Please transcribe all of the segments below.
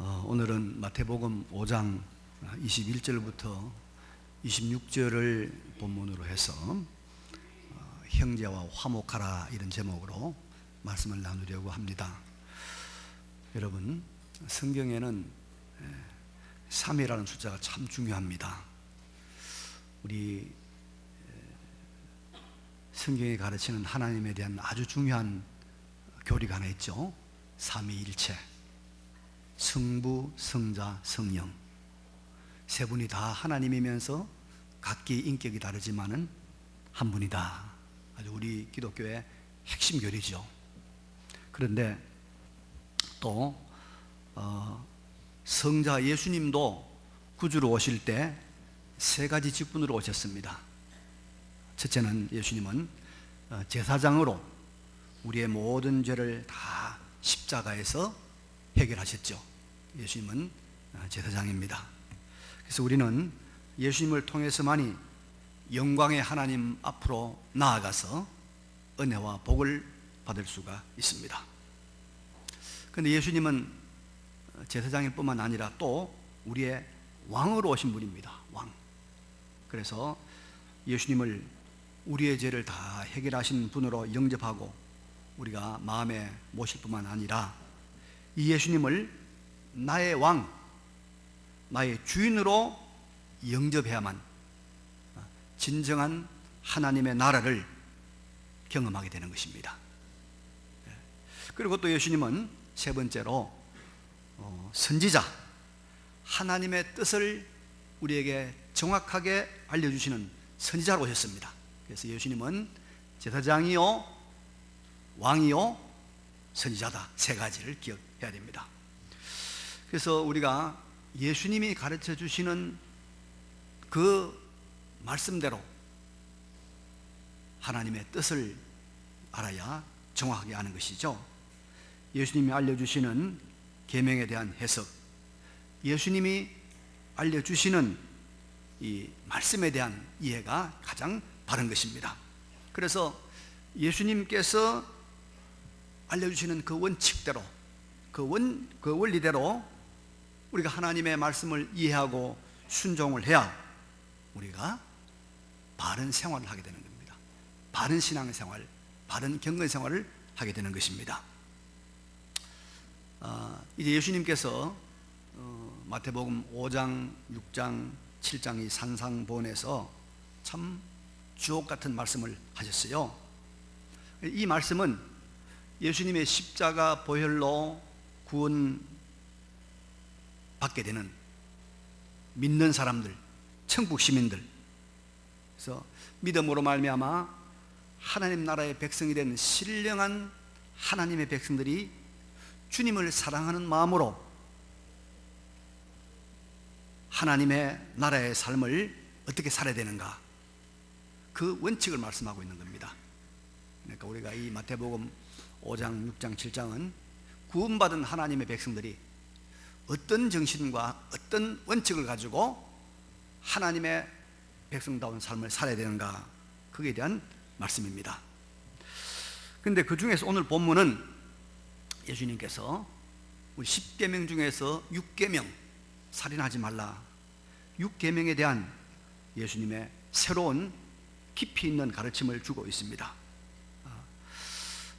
오늘은 마태복음 5장 21절부터 26절을 본문으로 해서 형제와 화목하라 이런 제목으로 말씀을 나누려고 합니다. 여러분, 성경에는 3이라는 숫자가 참 중요합니다. 우리 성경이 가르치는 하나님에 대한 아주 중요한 교리가 하나 있죠. 삼위일체, 성부, 성자, 성령, 세 분이 다 하나님이면서 각기 인격이 다르지만은 한 분이다. 아주 우리 기독교의 핵심 교리죠. 그런데 또 성자 예수님도 구주로 오실 때 세 가지 직분으로 오셨습니다. 첫째는 예수님은 제사장으로 우리의 모든 죄를 다 십자가에서 해결하셨죠. 예수님은 제사장입니다. 그래서 우리는 예수님을 통해서만이 영광의 하나님 앞으로 나아가서 은혜와 복을 받을 수가 있습니다. 그런데 예수님은 제사장일 뿐만 아니라 또 우리의 왕으로 오신 분입니다. 왕. 그래서 예수님을 우리의 죄를 다 해결하신 분으로 영접하고 우리가 마음에 모실 뿐만 아니라 이 예수님을 나의 왕, 나의 주인으로 영접해야만 진정한 하나님의 나라를 경험하게 되는 것입니다. 그리고 또 예수님은 세 번째로 선지자, 하나님의 뜻을 우리에게 정확하게 알려주시는 선지자로 오셨습니다. 그래서 예수님은 제사장이요, 왕이요, 선지자다. 세 가지를 기억해야 됩니다. 그래서 우리가 예수님이 가르쳐 주시는 그 말씀대로 하나님의 뜻을 알아야 정확하게 아는 것이죠. 예수님이 알려주시는 계명에 대한 해석, 예수님이 알려주시는 이 말씀에 대한 이해가 가장 바른 것입니다. 그래서 예수님께서 알려주시는 그 원칙대로, 그 원리대로 우리가 하나님의 말씀을 이해하고 순종을 해야 우리가 바른 생활을 하게 되는 겁니다. 바른 신앙생활, 바른 경건생활을 하게 되는 것입니다. 이제 예수님께서 마태복음 5장, 6장, 7장 이 산상보훈에서 참 주옥같은 말씀을 하셨어요. 이 말씀은 예수님의 십자가 보혈로 구원 받게 되는 믿는 사람들, 천국 시민들, 그래서 믿음으로 말미암아 하나님 나라의 백성이 된 신령한 하나님의 백성들이 주님을 사랑하는 마음으로 하나님의 나라의 삶을 어떻게 살아야 되는가, 그 원칙을 말씀하고 있는 겁니다. 그러니까 우리가 이 마태복음 5장, 6장, 7장은 구원받은 하나님의 백성들이 어떤 정신과 어떤 원칙을 가지고 하나님의 백성다운 삶을 살아야 되는가, 거기에 대한 말씀입니다. 그런데 그 중에서 오늘 본문은 예수님께서 우리 10계명 중에서 6계명, 살인하지 말라, 6계명에 대한 예수님의 새로운 깊이 있는 가르침을 주고 있습니다.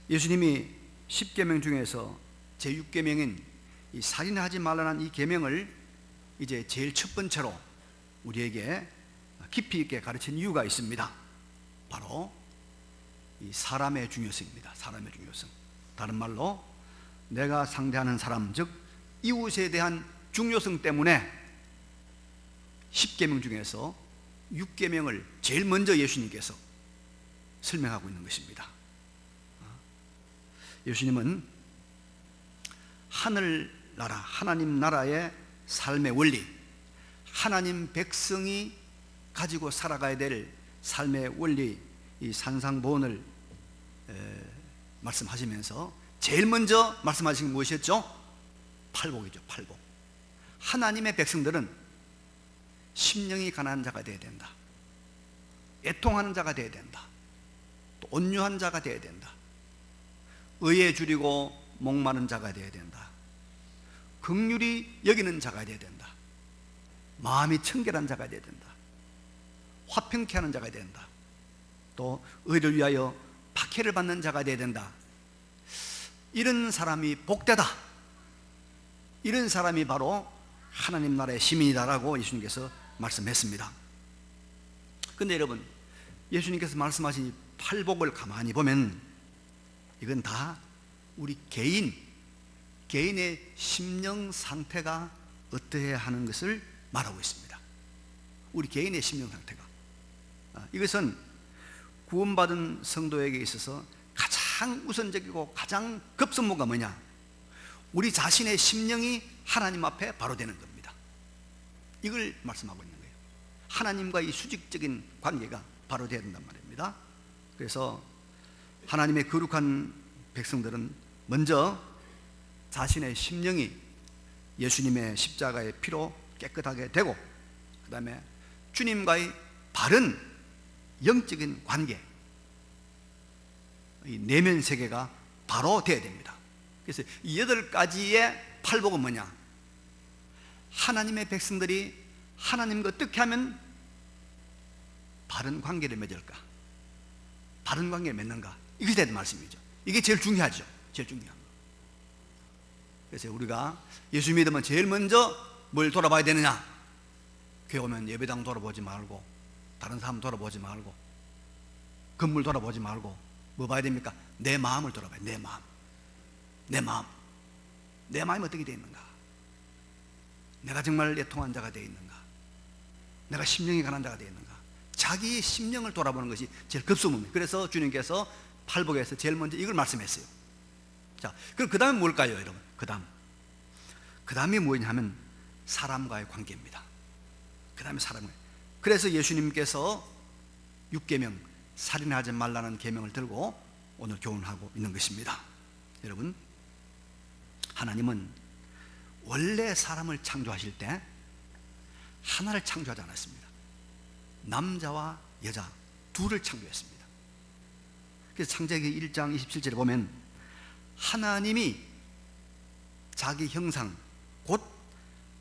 예수님이 10계명 중에서 제6계명인 이 살인하지 말라는 이 계명을 이제 제일 첫 번째로 우리에게 깊이 있게 가르친 이유가 있습니다. 바로 이 사람의 중요성입니다. 사람의 중요성. 다른 말로 내가 상대하는 사람, 즉 이웃에 대한 중요성 때문에 10계명 중에서 6계명을 제일 먼저 예수님께서 설명하고 있는 것입니다. 예수님은 하늘나라, 하나님 나라의 삶의 원리, 하나님 백성이 가지고 살아가야 될 삶의 원리, 이 산상보훈을 말씀하시면서 제일 먼저 말씀하신 게 무엇이었죠? 팔복이죠. 팔복. 하나님의 백성들은 심령이 가난한 자가 되어야 된다. 애통하는 자가 되어야 된다. 또 온유한 자가 되어야 된다. 의에 줄이고 목마른 자가 되어야 된다. 긍휼히 여기는 자가 되어야 된다. 마음이 청결한 자가 되어야 된다. 화평케 하는 자가 되어야 된다. 또 의를 위하여 박해를 받는 자가 되어야 된다. 이런 사람이 복되다. 이런 사람이 바로 하나님 나라의 시민이다라고 예수님께서 말씀했습니다. 그런데 여러분, 예수님께서 말씀하신 이 팔복을 가만히 보면 이건 다 우리 개인의 심령 상태가 어떠해야 하는 것을 말하고 있습니다. 우리 개인의 심령 상태가. 이것은 구원받은 성도에게 있어서 가장 우선적이고 가장 급선무가 뭐냐? 우리 자신의 심령이 하나님 앞에 바로 되는 겁니다. 이걸 말씀하고 있는 거예요. 하나님과 이 수직적인 관계가 바로 되어야 된단 말입니다. 그래서 하나님의 거룩한 백성들은 먼저 자신의 심령이 예수님의 십자가의 피로 깨끗하게 되고, 그 다음에 주님과의 바른 영적인 관계, 이 내면 세계가 바로 되어야 됩니다. 그래서 이 8가지의 팔복은 뭐냐? 하나님의 백성들이 하나님과 어떻게 하면 바른 관계를 맺을까? 바른 관계를 맺는가? 이것에 대한 말씀이죠. 이게 제일 중요하죠. 제일 중요한 거. 그래서 우리가 예수 믿으면 제일 먼저 뭘 돌아봐야 되느냐? 교회 오면 예배당 돌아보지 말고, 다른 사람 돌아보지 말고, 건물 돌아보지 말고 뭐 봐야 됩니까? 내 마음을 돌아봐야 돼요. 내 마음이 어떻게 되어 있는가? 내가 정말 애통한 자가 되어 있는가? 내가 심령이 가난 자가 되어 있는가? 자기의 심령을 돌아보는 것이 제일 급선무입니다. 그래서 주님께서 팔복에서 제일 먼저 이걸 말씀했어요. 자, 그럼 그 다음에 뭘까요, 여러분? 그 다음이 뭐냐면 사람과의 관계입니다. 그 다음에 사람과. 그래서 예수님께서 6계명, 살인하지 말라는 계명을 들고 오늘 교훈하고 있는 것입니다. 여러분, 하나님은 원래 사람을 창조하실 때 하나를 창조하지 않았습니다. 남자와 여자 둘을 창조했습니다. 그래서 창세기 1장 27절에 보면 하나님이 자기 형상, 곧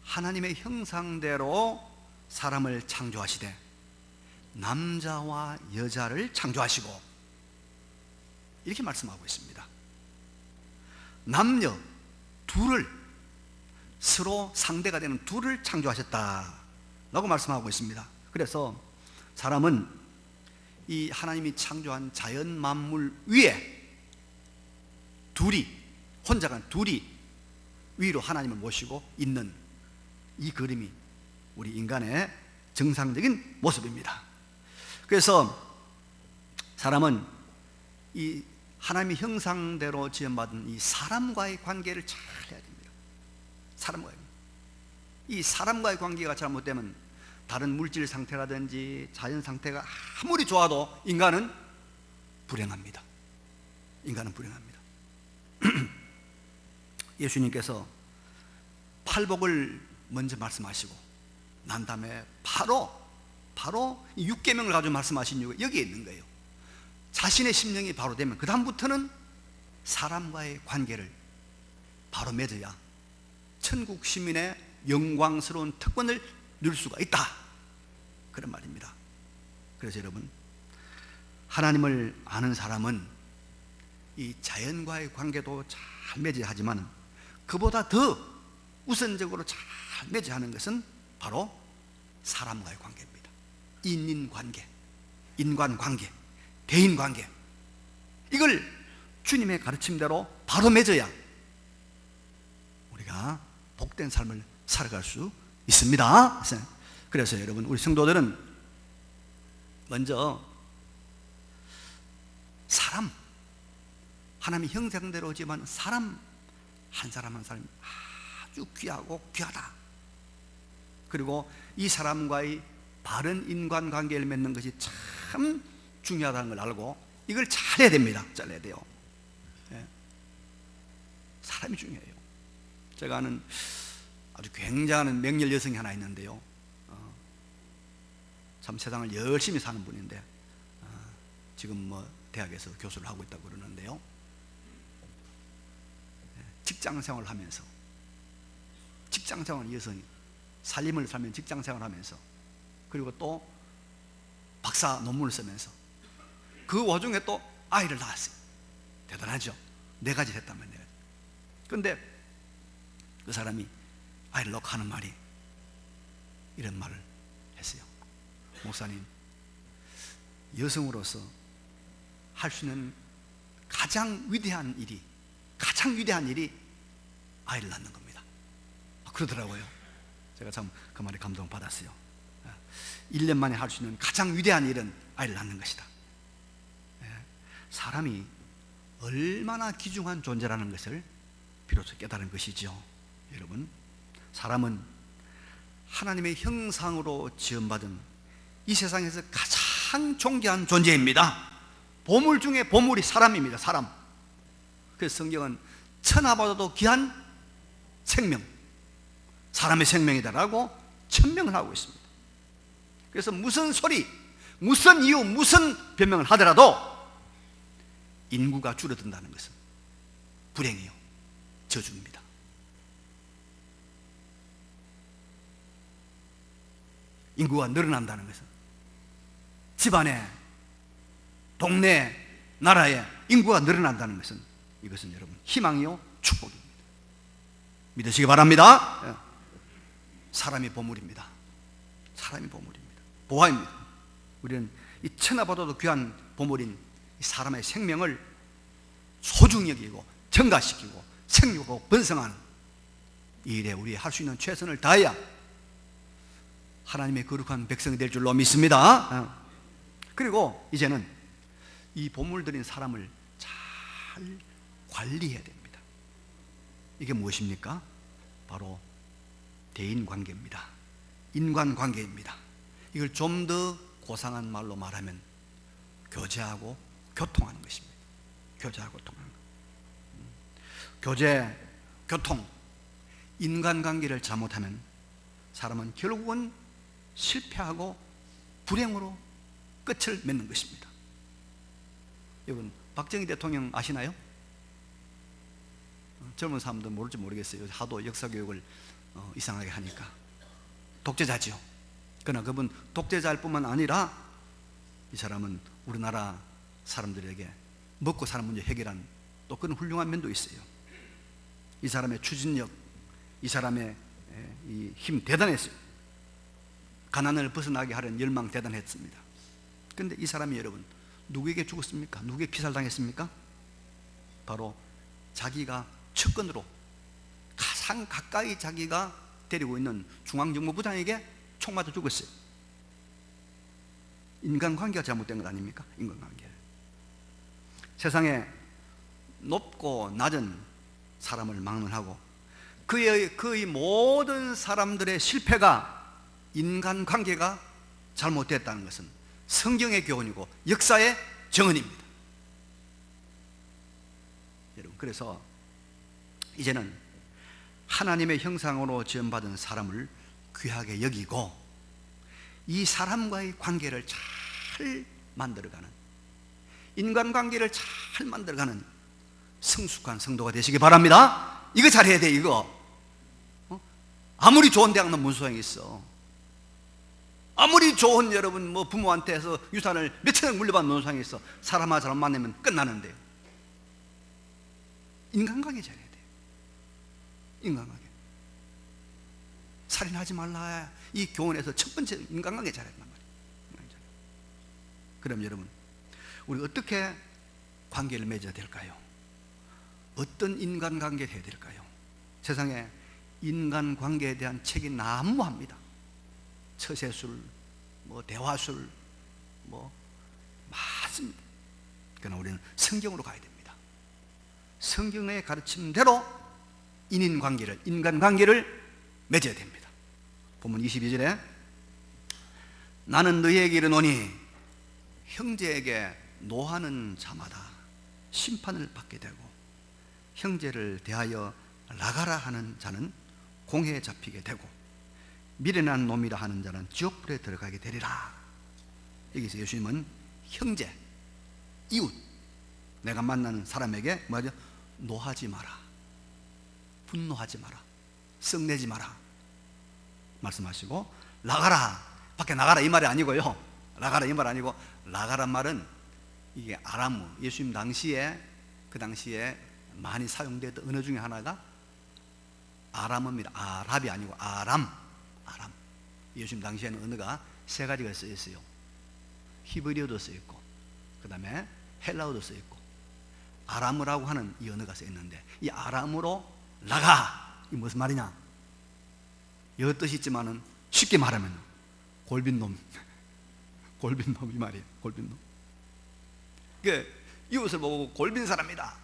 하나님의 형상대로 사람을 창조하시되 남자와 여자를 창조하시고, 이렇게 말씀하고 있습니다. 남녀 둘을, 서로 상대가 되는 둘을 창조하셨다라고 말씀하고 있습니다. 그래서 사람은 이 하나님이 창조한 자연 만물 위에 혼자가 둘이 위로 하나님을 모시고 있는 이 그림이 우리 인간의 정상적인 모습입니다. 그래서 사람은 이 하나님의 형상대로 지음받은 이 사람과의 관계를 잘 해야 됩니다. 이 사람과의 관계가 잘못되면 다른 물질 상태라든지 자연 상태가 아무리 좋아도 인간은 불행합니다. 예수님께서 팔복을 먼저 말씀하시고 난 다음에 바로 이 6계명을 가지고 말씀하신 이유가 여기에 있는 거예요. 자신의 심령이 바로 되면 그 다음부터는 사람과의 관계를 바로 맺어야 천국 시민의 영광스러운 특권을 누릴 수가 있다, 그런 말입니다. 그래서 여러분, 하나님을 아는 사람은 이 자연과의 관계도 잘 맺어야 하지만 그보다 더 우선적으로 잘 맺어야 하는 것은 바로 사람과의 관계입니다. 인간관계, 인간관계, 대인관계, 이걸 주님의 가르침대로 바로 맺어야 우리가 복된 삶을 살아갈 수 있습니다. 그래서 여러분, 우리 성도들은 먼저 사람, 하나님의 형상대로 지은 사람 한 사람 한 사람이 아주 귀하고 귀하다. 그리고 이 사람과의 바른 인간관계를 맺는 것이 참 중요하다는 걸 알고 이걸 잘해야 됩니다. 잘해야 돼요. 예. 사람이 중요해요. 제가 아는 아주 굉장한 명렬 여성이 하나 있는데요, 참 세상을 열심히 사는 분인데 지금 뭐 대학에서 교수를 하고 있다고 그러는데요, 직장 생활을 하면서 직장생활 이어서 살림을 살면 직장생활 하면서, 그리고 또 박사 논문을 쓰면서 그 와중에 또 아이를 낳았어요. 대단하죠. 4가지 했다면 4가지. 그런데 그 사람이 아이를 낳고 하는 말이 이런 말을 했어요. 목사님, 여성으로서 할 수 있는 가장 위대한 일이 아이를 낳는 겁니다. 그러더라고요. 제가 참 그 말에 감동받았어요. 1년 만에 할 수 있는 가장 위대한 일은 아이를 낳는 것이다. 사람이 얼마나 귀중한 존재라는 것을 비로소 깨달은 것이죠. 여러분, 사람은 하나님의 형상으로 지음받은 이 세상에서 가장 존귀한 존재입니다. 보물 중에 보물이 사람입니다. 사람. 그래서 성경은 천하보다도 귀한 생명, 사람의 생명이다라고 천명을 하고 있습니다. 그래서 무슨 소리, 무슨 이유, 무슨 변명을 하더라도 인구가 줄어든다는 것은 불행이요, 저주입니다. 인구가 늘어난다는 것은 집안에, 동네, 나라에 인구가 늘어난다는 것은 이것은 여러분 희망이요, 축복입니다. 믿으시기 바랍니다. 사람이 보물입니다. 사람이 보물입니다. 보화입니다. 우리는 이 천하보다도 귀한 보물인 이 사람의 생명을 소중히 여기고 증가시키고 생육하고 번성하는 이 일에 우리 할 수 있는 최선을 다해야 하나님의 거룩한 백성이 될 줄로 믿습니다. 그리고 이제는 이 보물들인 사람을 잘 관리해야 됩니다. 이게 무엇입니까? 바로 대인관계입니다. 인간관계입니다. 이걸 좀 더 고상한 말로 말하면 교제하고 교통하는 것입니다. 교제하고 통하는 것. 교제, 교통, 인간관계를 잘못하면 사람은 결국은 실패하고 불행으로 끝을 맺는 것입니다. 여러분, 박정희 대통령 아시나요? 젊은 사람들은 모를지 모르겠어요. 하도 역사교육을 이상하게 하니까. 독재자지요. 그러나 그분 독재자일 뿐만 아니라 이 사람은 우리나라 사람들에게 먹고 사는 문제 해결한 또 그런 훌륭한 면도 있어요. 이 사람의 추진력, 이 사람의 이 힘 대단했어요. 가난을 벗어나게 하려는 열망 대단했습니다. 그런데 이 사람이 여러분 누구에게 죽었습니까? 누구에게 피살당했습니까? 바로 자기가 측근으로 가장 가까이 자기가 데리고 있는 중앙정보부장에게 총 맞아 죽었어요. 인간관계가 잘못된 것 아닙니까? 인간관계. 세상에 높고 낮은 사람을 막론하고 그의 모든 사람들의 실패가 인간관계가 잘못됐다는 것은 성경의 교훈이고 역사의 정언입니다. 여러분, 그래서 이제는 하나님의 형상으로 지음받은 사람을 귀하게 여기고 이 사람과의 관계를 잘 만들어가는, 인간관계를 잘 만들어가는 성숙한 성도가 되시기 바랍니다. 이거 잘해야 돼. 이거 아무리 좋은 대학는 무슨 소용이 있어. 아무리 좋은 여러분 뭐 부모한테서 유산을 몇천억 물려받는 무슨 소용이 있어. 사람과 사람 만나면 끝나는데. 인간관계 잘해야 돼. 인간관계. 살인하지 말라. 이 교훈에서 첫 번째 인간관계 잘해야 된단 말이에요. 그럼 여러분, 우리 어떻게 관계를 맺어야 될까요? 어떤 인간관계를 해야 될까요? 세상에 인간관계에 대한 책이 난무합니다. 처세술, 뭐 대화술, 뭐 많습니다. 그러나 우리는 성경으로 가야 됩니다. 성경의 가르침대로 인간관계를 맺어야 됩니다. 본문 22절에 나는 너희에게 이르노니 형제에게 노하는 자마다 심판을 받게 되고 형제를 대하여 나가라 하는 자는 공회에 잡히게 되고 미련한 놈이라 하는 자는 지옥불에 들어가게 되리라. 여기서 예수님은 형제, 이웃, 내가 만나는 사람에게 뭐죠? 노하지 마라, 분노하지 마라, 썩내지 마라 말씀하시고, 나가라, 밖에 나가라 이 말이 아니고요. 나가라 이 말 아니고, 나가란 말은 이게 아람어, 예수님 당시에, 그 당시에 많이 사용되었던 언어 중에 하나가 아람어입니다. 아랍이 아니고 아람. 예수님 당시에는 언어가 세 가지가 쓰여 있어요. 히브리어도 쓰여 있고, 그 다음에 헬라어도 쓰여 있고, 아람어라고 하는 이 언어가 쓰여 있는데, 이 아람어로 나가, 이 무슨 말이냐? 여러 뜻이 있지만은 쉽게 말하면 골빈놈 이 말이에요. 골빈놈. 그 이웃을 보고 골빈 사람이다,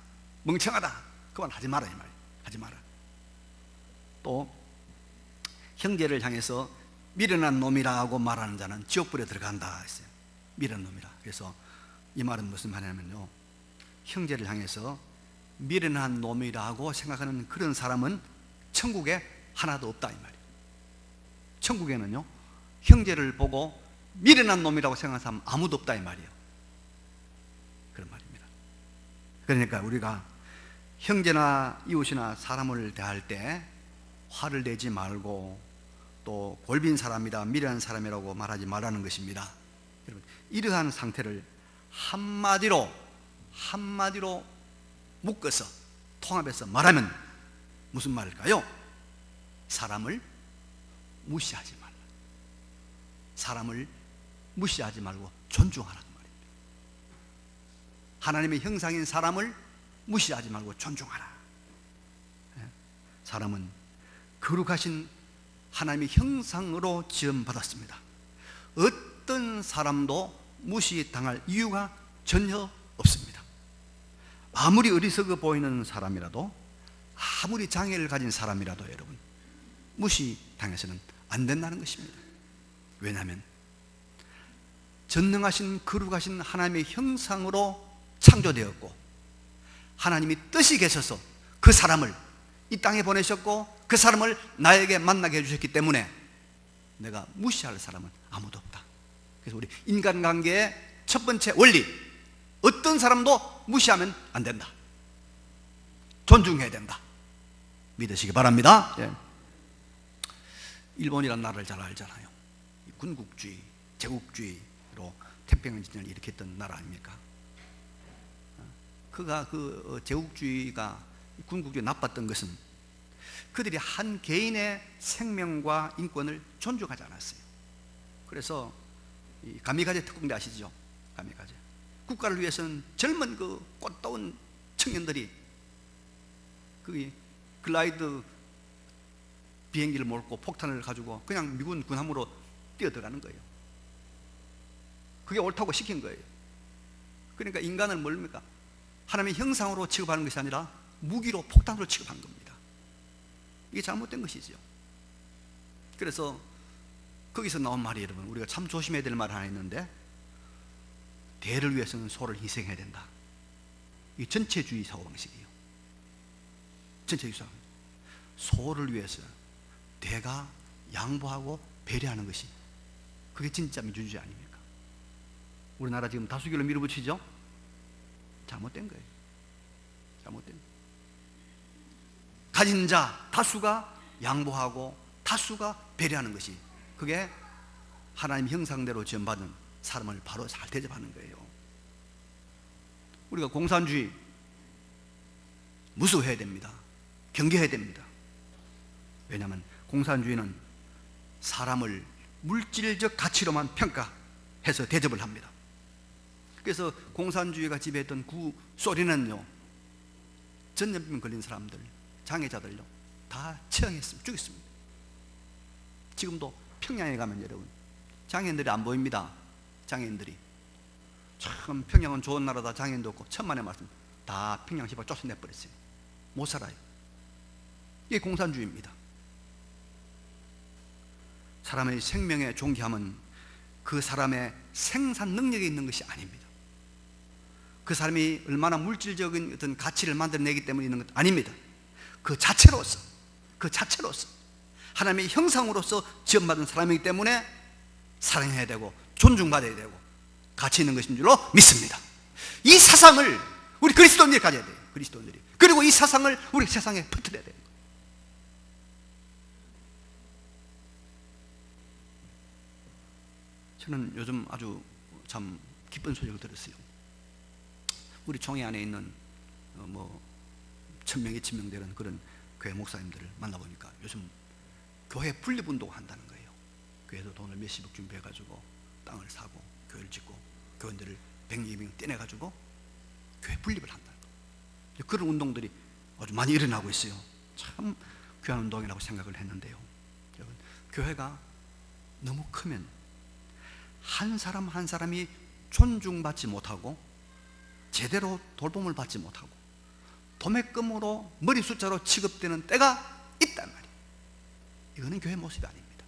멍청하다, 그만 하지 마라 이 말이에요. 하지 마라. 또 형제를 향해서 미련한 놈이라고 말하는 자는 지옥불에 들어간다 했어요. 미련한 놈이라. 그래서 이 말은 무슨 말이냐면요, 형제를 향해서 미련한 놈이라고 생각하는 그런 사람은 천국에 하나도 없다 이 말이에요. 천국에는요, 형제를 보고 미련한 놈이라고 생각하는 사람 아무도 없다 이 말이에요. 그런 말입니다. 그러니까 우리가 형제나 이웃이나 사람을 대할 때 화를 내지 말고, 또 골빈 사람이다, 미련한 사람이라고 말하지 말라는 것입니다. 여러분, 이러한 상태를 한마디로 묶어서 통합해서 말하면 무슨 말일까요? 사람을 무시하지 말라. 사람을 무시하지 말고 존중하라는 말입니다. 하나님의 형상인 사람을 무시하지 말고 존중하라. 사람은 거룩하신 하나님의 형상으로 지음받았습니다. 어떤 사람도 무시당할 이유가 전혀 없습니다. 아무리 어리석어 보이는 사람이라도, 아무리 장애를 가진 사람이라도 여러분, 무시당해서는 안 된다는 것입니다. 왜냐하면 전능하신 거룩하신 하나님의 형상으로 창조되었고, 하나님이 뜻이 계셔서 그 사람을 이 땅에 보내셨고, 그 사람을 나에게 만나게 해주셨기 때문에 내가 무시할 사람은 아무도 없다. 그래서 우리 인간관계의 첫 번째 원리, 어떤 사람도 무시하면 안 된다. 존중해야 된다. 믿으시기 바랍니다. 예. 일본이라는 나라를 잘 알잖아요. 군국주의, 제국주의로 태평양전쟁을 일으켰던 나라 아닙니까? 그가 그 제국주의가, 군국주의 나빴던 것은 그들이 한 개인의 생명과 인권을 존중하지 않았어요. 그래서 이 가미가제 특공대 아시죠? 가미가제. 국가를 위해서는 젊은 그 꽃다운 청년들이 그 글라이드 비행기를 몰고 폭탄을 가지고 그냥 미군 군함으로 뛰어들어가는 거예요. 그게 옳다고 시킨 거예요. 그러니까 인간을 뭡니까? 하나님의 형상으로 취급하는 것이 아니라 무기로, 폭탄으로 취급한 겁니다. 이게 잘못된 것이죠. 그래서 거기서 나온 말이, 여러분, 우리가 참 조심해야 될 말 하나 있는데, 대를 위해서는 소를 희생해야 된다. 이 전체주의 사고방식이에요. 전체주의 사고. 소를 위해서 대가 양보하고 배려하는 것이, 그게 진짜 민주주의 아닙니까? 우리나라 지금 다수결로 밀어붙이죠? 잘못된 거예요. 잘못된 거예요. 가진 자 다수가 양보하고 다수가 배려하는 것이, 그게 하나님 형상대로 지음받은 사람을 바로 잘 대접하는 거예요. 우리가 공산주의 무서워해야 됩니다. 경계해야 됩니다. 왜냐하면 공산주의는 사람을 물질적 가치로만 평가해서 대접을 합니다. 그래서 공산주의가 지배했던 구소련은요, 전염병 걸린 사람들, 장애자들요, 다 처형했습니다. 죽였습니다. 지금도 평양에 가면 여러분, 장애인들이 안 보입니다. 장애인들이 참, 평양은 좋은 나라다, 장애인도 없고, 천만의 말씀, 다 평양 시발 쫓아내버렸어요. 못 살아요. 이게 공산주의입니다. 사람의 생명의 존귀함은 그 사람의 생산 능력에 있는 것이 아닙니다. 그 사람이 얼마나 물질적인 어떤 가치를 만들어내기 때문에 있는 것 아닙니다. 그 자체로서 하나님의 형상으로서 지음받은 사람이기 때문에 사랑해야 되고 존중받아야 되고 가치 있는 것인 줄로 믿습니다. 이 사상을 우리 그리스도인들이 가져야 돼요. 그리스도인들이. 그리고 이 사상을 우리 세상에 퍼뜨려야 돼요. 저는 요즘 아주 참 기쁜 소식을 들었어요. 우리 총회 안에 있는 1000명, 2000명 되는 그런 교회 목사님들을 만나보니까 요즘 교회 분립운동을 한다는 거예요. 교회도 돈을 몇십억 준비해가지고 땅을 사고 교회를 짓고 교인들을 100, 200명 떼내가지고 교회 분립을 한다는 거예요. 그런 운동들이 아주 많이 일어나고 있어요. 참 귀한 운동이라고 생각을 했는데요. 여러분, 교회가 너무 크면 한 사람 한 사람이 존중받지 못하고 제대로 돌봄을 받지 못하고 도매금으로 머리 숫자로 취급되는 때가 있단 말이에요. 이거는 교회 모습이 아닙니다.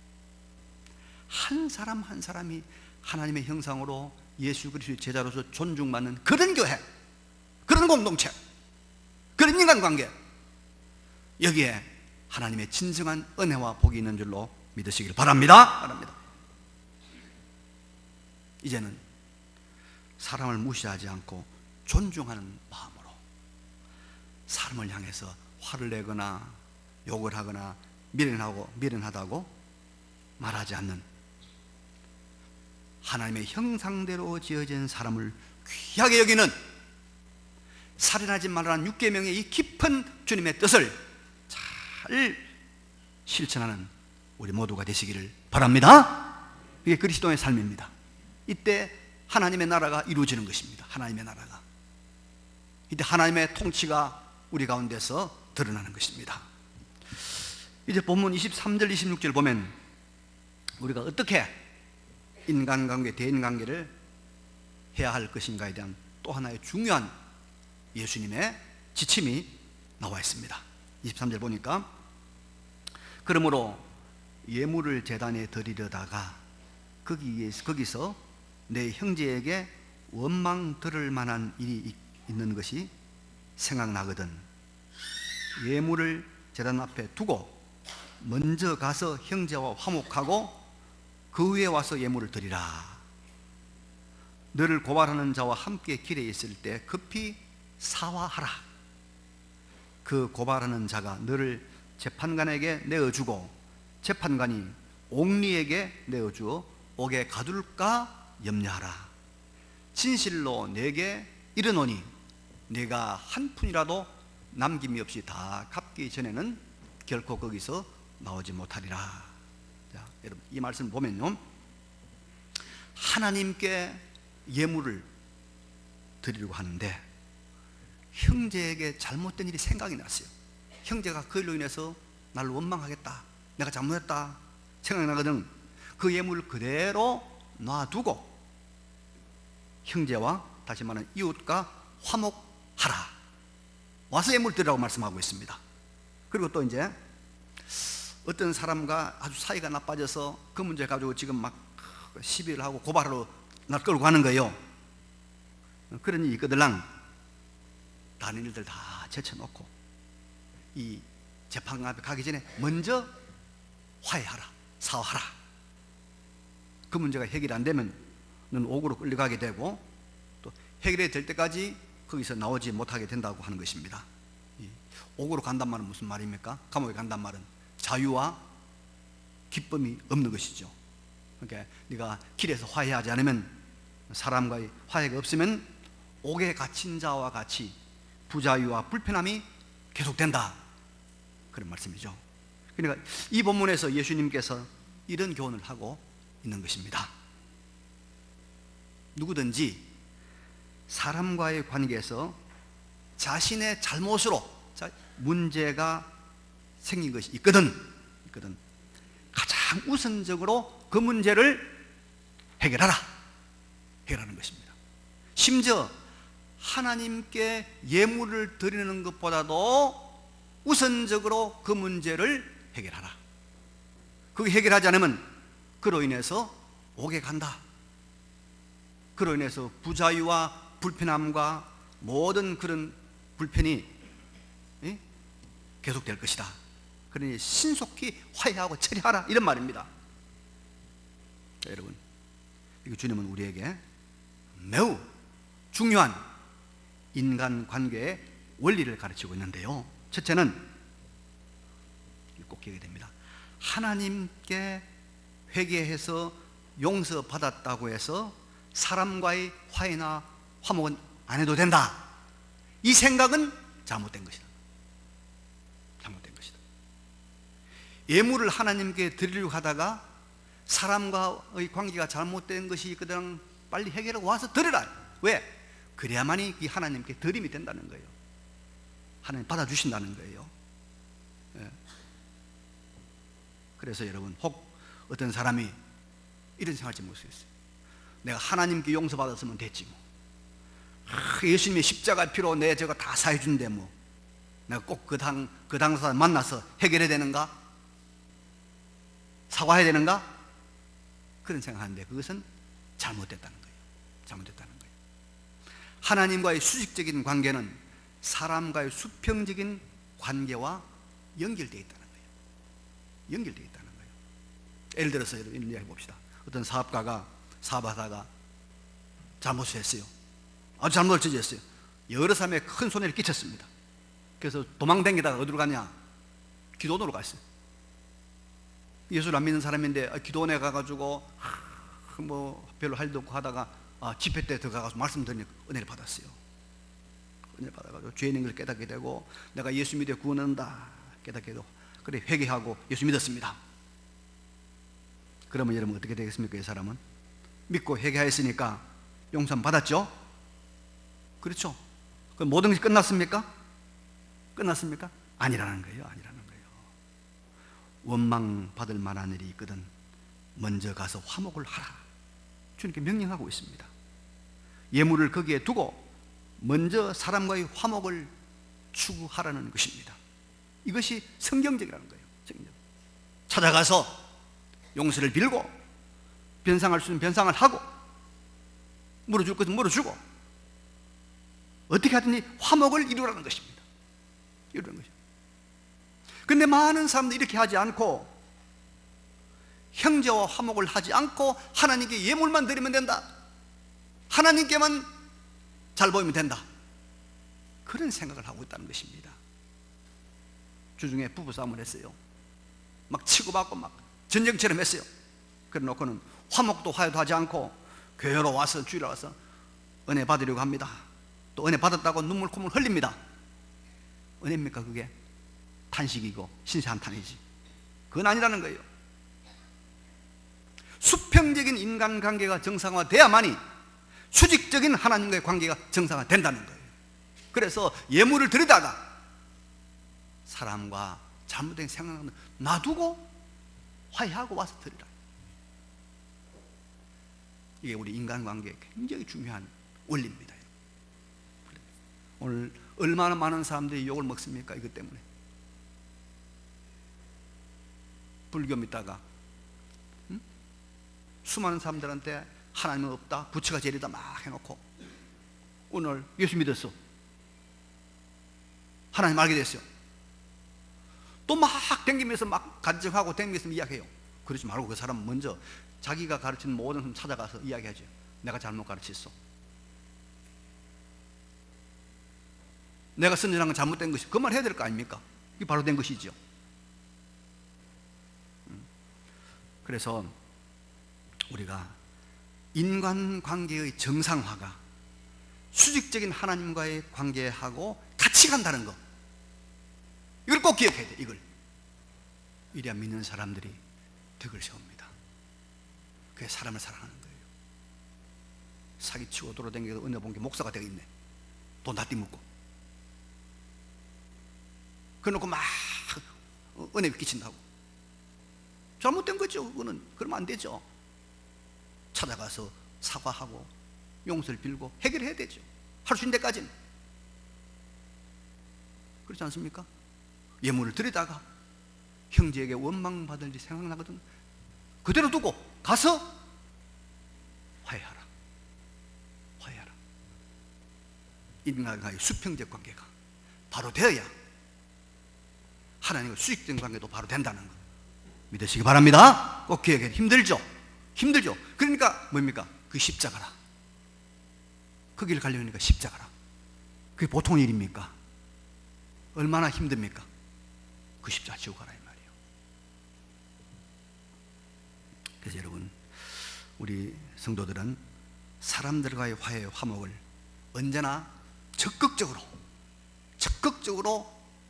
한 사람 한 사람이 하나님의 형상으로 예수 그리스도의 제자로서 존중받는 그런 교회, 그런 공동체, 그런 인간관계, 여기에 하나님의 진정한 은혜와 복이 있는 줄로 믿으시길 바랍니다. 이제는 사람을 무시하지 않고 존중하는 마음으로 사람을 향해서 화를 내거나 욕을 하거나 미련하다고 말하지 않는, 하나님의 형상대로 지어진 사람을 귀하게 여기는, 살인하지 말라는 6계명의 이 깊은 주님의 뜻을 잘 실천하는 우리 모두가 되시기를 바랍니다. 이게 그리스도의 삶입니다. 이때 하나님의 나라가 이루어지는 것입니다. 하나님의 나라가, 이때 하나님의 통치가 우리 가운데서 드러나는 것입니다. 이제 본문 23절 26절 보면 우리가 어떻게 인간관계, 대인관계를 해야 할 것인가에 대한 또 하나의 중요한 예수님의 지침이 나와 있습니다. 23절 보니까, 그러므로 예물을 제단에 드리려다가 거기서 내 형제에게 원망 들을 만한 일이 있는 것이 생각나거든 예물을 제단 앞에 두고 먼저 가서 형제와 화목하고 그 후에 와서 예물을 드리라. 너를 고발하는 자와 함께 길에 있을 때 급히 사화하라. 그 고발하는 자가 너를 재판관에게 내어주고 재판관이 옥리에게 내어주어 옥에 가둘까 염려하라. 진실로 내게 이르노니 네가 한 푼이라도 남김이 없이 다 갚기 전에는 결코 거기서 나오지 못하리라. 자, 여러분, 이 말씀 보면요, 하나님께 예물을 드리려고 하는데 형제에게 잘못된 일이 생각이 났어요. 형제가 그 일로 인해서 나를 원망하겠다, 내가 잘못했다 생각나거든. 그 예물을 그대로 놔두고 형제와, 다시 말하는 이웃과 화목하라. 와서 예물 드리라고 말씀하고 있습니다. 그리고 또 이제 어떤 사람과 아주 사이가 나빠져서 그 문제 가지고 지금 막 시비를 하고 고발하러 날 끌고 가는 거예요. 그런 일이 있거들랑 다른 일들 다 제쳐놓고 이 재판관 앞에 가기 전에 먼저 화해하라, 사화하라. 그 문제가 해결이 안 되면 넌 옥으로 끌려가게 되고 또 해결이 될 때까지 거기서 나오지 못하게 된다고 하는 것입니다. 옥으로 간단 말은 무슨 말입니까? 감옥에 간단 말은 자유와 기쁨이 없는 것이죠. 그러니까 네가 길에서 화해하지 않으면, 사람과의 화해가 없으면 옥에 갇힌 자와 같이 부자유와 불편함이 계속된다, 그런 말씀이죠. 그러니까 이 본문에서 예수님께서 이런 교훈을 하고 있는 것입니다. 누구든지 사람과의 관계에서 자신의 잘못으로 문제가 생긴 것이 있거든 가장 우선적으로 그 문제를 해결하는 것입니다. 심지어 하나님께 예물을 드리는 것보다도 우선적으로 그 문제를 해결하라. 그게 해결하지 않으면 그로 인해서 옥에 간다. 그로 인해서 부자유와 불편함과 모든 그런 불편이 계속될 것이다. 그러니 신속히 화해하고 처리하라, 이런 말입니다. 자, 여러분, 이거 주님은 우리에게 매우 중요한 인간관계의 원리를 가르치고 있는데요, 첫째는 꼭 기억해야 됩니다. 하나님께 회개해서 용서받았다고 해서 사람과의 화해나 화목은 안 해도 된다, 이 생각은 잘못된 것이다. 잘못된 것이다. 예물을 하나님께 드리려고 하다가 사람과의 관계가 잘못된 것이 있거든 빨리 해결하고 와서 드려라. 왜? 그래야만이 이 하나님께 드림이 된다는 거예요. 하나님 받아주신다는 거예요. 예. 그래서 여러분, 혹 어떤 사람이 이런 생각할지 모르겠어요. 내가 하나님께 용서받았으면 됐지 뭐. 예수님의 십자가 피로 내 저거 다 사해준대 뭐. 내가 꼭 그 당사 만나서 해결해야 되는가? 사과해야 되는가? 그런 생각하는데 그것은 잘못됐다는 거예요. 잘못됐다는 거예요. 하나님과의 수직적인 관계는 사람과의 수평적인 관계와 연결되어 있다는 거예요. 연결되어 있다는 거예요. 예를 들어서 이런 이야기 봅시다. 어떤 사업가가 사업하다가 잘못을 했어요. 아주 잘못을 저질렀어요. 여러 사람의 큰 손해를 끼쳤습니다. 그래서 도망다니다가 어디로 갔냐? 기도원으로 갔어요. 예수를 안 믿는 사람인데 기도원에 가가지고 뭐 별로 할 일도 없고 하다가 집회 때 들어가서 말씀 드리니까 은혜를 받았어요. 은혜를 받아가지고 죄 있는 걸 깨닫게 되고 내가 예수 믿어 구원한다 깨닫게 되고, 그래 회개하고 예수 믿었습니다. 그러면 여러분 어떻게 되겠습니까? 이 사람은 믿고 회개하였으니까 용서 받았죠? 그렇죠? 그럼 모든 것이 끝났습니까? 끝났습니까? 아니라는 거예요. 아니라는 거예요. 원망 받을 만한 일이 있거든 먼저 가서 화목을 하라, 주님께 명령하고 있습니다. 예물을 거기에 두고 먼저 사람과의 화목을 추구하라는 것입니다. 이것이 성경적이라는 거예요. 성경. 찾아가서 용서를 빌고 변상할 수 있는 변상을 하고 물어줄 것은 물어주고 어떻게 하든지 화목을 이루라는 것입니다. 이루라는 것입니다. 그런데 많은 사람들이 이렇게 하지 않고 형제와 화목을 하지 않고 하나님께 예물만 드리면 된다, 하나님께만 잘 보이면 된다, 그런 생각을 하고 있다는 것입니다. 주중에 부부싸움을 했어요. 막 치고받고 막 전쟁처럼 했어요. 그래 놓고는 화목도 화해도 하지 않고 교회로 와서 주일에 와서 은혜 받으려고 합니다. 또 은혜 받았다고 눈물 콧물 흘립니다. 은혜입니까 그게? 탄식이고 신세한탄이지. 그건 아니라는 거예요. 수평적인 인간관계가 정상화돼야만이 수직적인 하나님과의 관계가 정상화된다는 거예요. 그래서 예물을 드리다가 사람과 잘못된 생각을 놔두고 화해하고 와서 드리라. 이게 우리 인간관계에 굉장히 중요한 원리입니다. 오늘 얼마나 많은 사람들이 욕을 먹습니까? 이것 때문에. 불교 믿다가 수많은 사람들한테 하나님은 없다, 부처가 제일이다 막 해놓고 오늘 예수 믿었어, 하나님 알게 됐어요. 또 막 댕기면서 막 간증하고 댕기면서 이야기해요. 그러지 말고 그 사람은 먼저 자기가 가르친 모든 사람 찾아가서 이야기하죠. 내가 잘못 가르쳤어, 내가 선전한 건 잘못된 것이, 그 말 해야 될 거 아닙니까? 이게 바로 된 것이죠. 그래서 우리가 인간관계의 정상화가 수직적인 하나님과의 관계하고 같이 간다는 것, 이걸 꼭 기억해야 돼. 이래야 믿는 사람들이 덕을 세웁니다. 그게 사람을 사랑하는 거예요. 사기치고 돌아다니면서 은혜 본 게 목사가 되어 있네, 돈 다 띠묻고 그래놓고 막 은혜 끼친다고. 잘못된 거죠. 그거는. 그러면 안 되죠. 찾아가서 사과하고 용서를 빌고 해결해야 되죠. 할 수 있는 데까지는. 그렇지 않습니까? 예물을 드리다가 형제에게 원망받을 일이 생각나거든, 그대로 두고 가서 화해하라. 화해하라. 인간과의 수평적 관계가 바로 되어야 하나님과 수직된 관계도 바로 된다는 것 믿으시기 바랍니다. 꼭 기억해. 힘들죠? 힘들죠? 그러니까 뭡니까? 그 십자가라. 그 길을 가려니까 십자가라. 그게 보통 일입니까? 얼마나 힘듭니까? 그 십자가 지고 가라 이 말이에요. 그래서 여러분, 우리 성도들은 사람들과의 화해의 화목을 언제나 적극적으로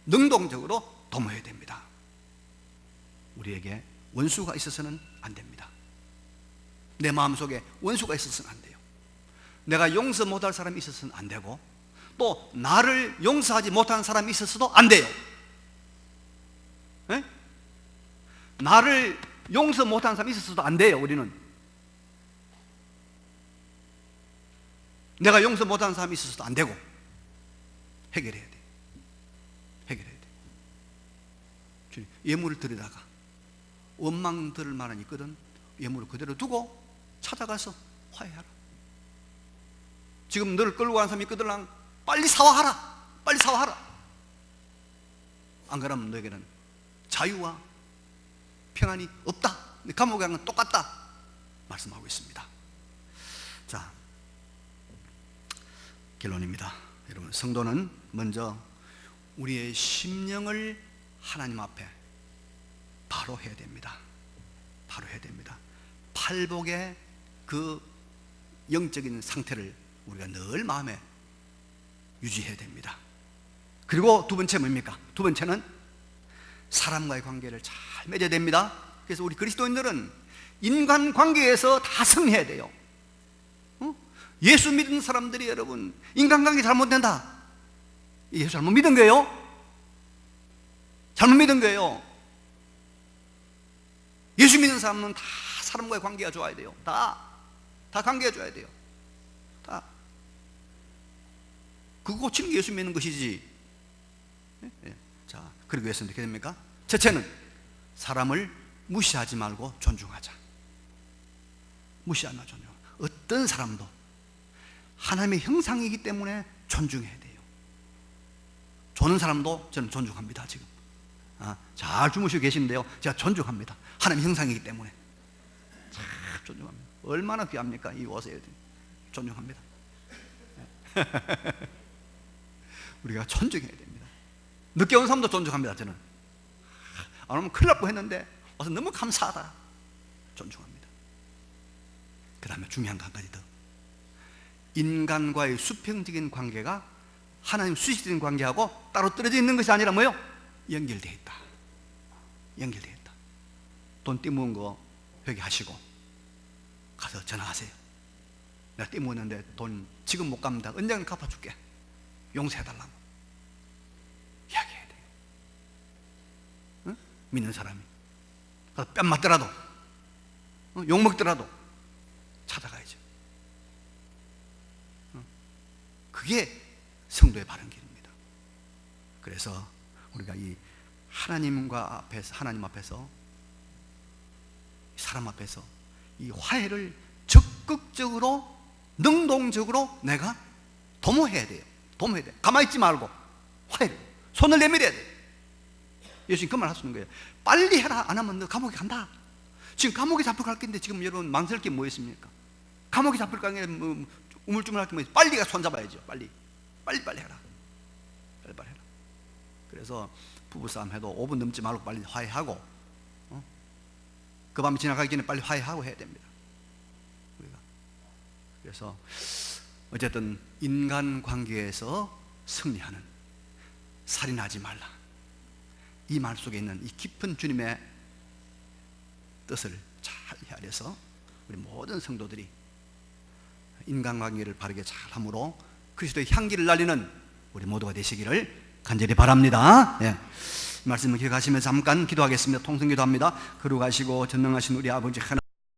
능동적으로 도모해야 됩니다. 우리에게 원수가 있어서는 안 됩니다. 내 마음속에 원수가 있어서는 안 돼요. 내가 용서 못할 사람이 있어서는 안 되고, 또 나를 용서하지 못하는 사람이 있어서도 안 돼요. 에? 나를 용서 못하는 사람이 있어서도 안 돼요. 우리는 내가 용서 못하는 사람이 있어서도 안 되고 해결해야 돼. 해결해야 돼. 예물을 드리다가 원망 들을 만한 있거든. 예물을 그대로 두고 찾아가서 화해하라. 지금 너를 끌고 가는 사람이 있거든. 빨리 사과하라. 빨리 사과하라. 안 그러면 너에게는 자유와 평안이 없다. 감옥에 가는 건 똑같다 말씀하고 있습니다. 자, 결론입니다. 여러분, 성도는 먼저 우리의 심령을 하나님 앞에 바로 해야 됩니다. 바로 해야 됩니다. 팔복의 그 영적인 상태를 우리가 늘 마음에 유지해야 됩니다. 그리고 두 번째 뭡니까? 두 번째는 사람과의 관계를 잘 맺어야 됩니다. 그래서 우리 그리스도인들은 인간 관계에서 다 승리해야 돼요. 예수 믿는 사람들이 여러분 인간관계 잘못된다, 예수 잘못 믿은 거예요. 잘못 믿은 거예요. 예수 믿는 사람은 다 사람과의 관계가 좋아야 돼요. 다 관계가 좋아야 돼요. 다. 그거 고치는 게 예수 믿는 것이지. 자, 그러기 위해서는 어떻게 됩니까? 첫째는 사람을 무시하지 말고 존중하자. 무시하지 말고 존중하자. 어떤 사람도 하나님의 형상이기 때문에 존중해야 돼요. 조는 사람도 저는 존중합니다. 지금 잘 주무시고 계신데요, 제가 존중합니다. 하나님 형상이기 때문에 참 존중합니다. 얼마나 귀합니까? 이 옷에 존중합니다. 우리가 존중해야 됩니다. 늦게 온 사람도 존중합니다. 저는 안 오면 큰일 날 뻔했는데 와서 너무 감사하다, 존중합니다. 그 다음에 중요한 거 한 가지 더. 인간과의 수평적인 관계가 하나님 수식적인 관계하고 따로 떨어져 있는 것이 아니라 뭐요? 연결되어 있다. 연결되어 있다. 돈 떼먹은 거 회개하시고 가서 전화하세요. 내가 떼먹었는데 돈 지금 못 갚는다. 언젠가 갚아줄게. 용서해달라고 이야기해야 돼요. 응? 믿는 사람이 가서 뺨 맞더라도 욕 먹더라도 찾아가야죠. 그게 성도의 바른 길입니다. 그래서 우리가 이 하나님 앞에서 사람 앞에서 이 화해를 적극적으로 능동적으로 내가 도모해야 돼요. 도모해야 돼요. 가만히 있지 말고 화해를 손을 내밀어야 돼요. 예수님 그 말 하시는 거예요. 빨리 해라. 안 하면 너 감옥에 간다. 지금 감옥에 잡혀갈 건데 지금 여러분 망설일 게 뭐 있습니까? 감옥에 잡혀갈 게 우물쭈물할 게 뭐 있어요? 빨리 가서 손잡아야죠. 빨리 해라. 빨리 해라. 그래서 부부싸움 해도 5분 넘지 말고 빨리 화해하고, 그 밤이 지나가기 전에 빨리 화해하고 해야 됩니다. 우리가. 그래서 어쨌든 인간관계에서 승리하는, 살인하지 말라, 이 말 속에 있는 이 깊은 주님의 뜻을 잘 헤아려서 우리 모든 성도들이 인간관계를 바르게 잘함으로 그리스도의 향기를 날리는 우리 모두가 되시기를 간절히 바랍니다. 예. 말씀을 기억하시면서 잠깐 기도하겠습니다. 통성기도합니다. 거룩하시고 전능하신 우리 아버지 하나님,